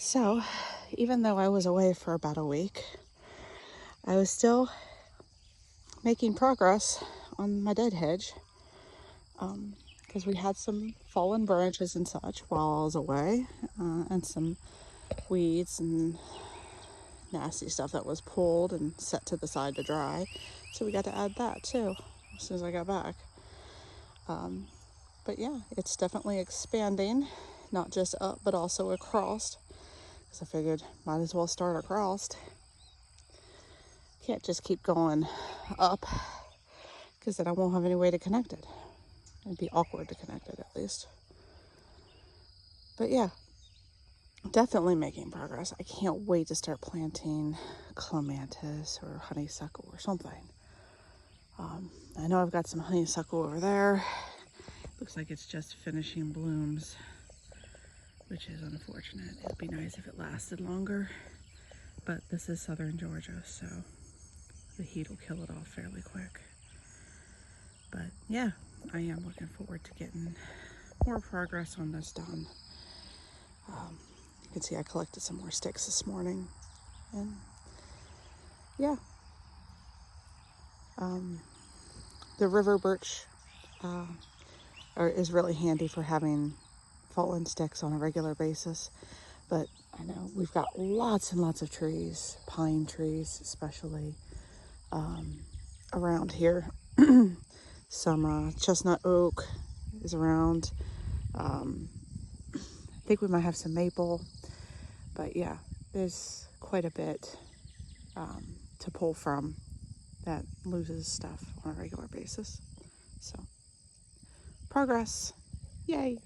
So, even though I was away for about a week, I was still making progress on my dead hedge because we had some fallen branches and such while I was away, and some weeds and nasty stuff that was pulled and set to the side to dry. So we got to add that too as soon as I got back. But yeah, it's definitely expanding, not just up but also across. Because I figured might as well start across. Can't just keep going up because then I won't have any way to connect it. It'd be awkward to connect it at least. But yeah, definitely making progress. I can't wait to start planting clematis or honeysuckle or something. I know I've got some honeysuckle over there. Looks like it's just finishing blooms, which is unfortunate. It'd be nice if it lasted longer, but this is southern Georgia, so the heat will kill it off fairly quick. But yeah, I am looking forward to getting more progress on this done. You can see I collected some more sticks this morning, and yeah, the river birch is really handy for having fallen sticks on a regular basis. But I know we've got lots and lots of trees, pine trees especially, around here. Some chestnut oak is around. I think we might have some maple, but yeah, there's quite a bit to pull from that loses stuff on a regular basis. So, progress. Yay.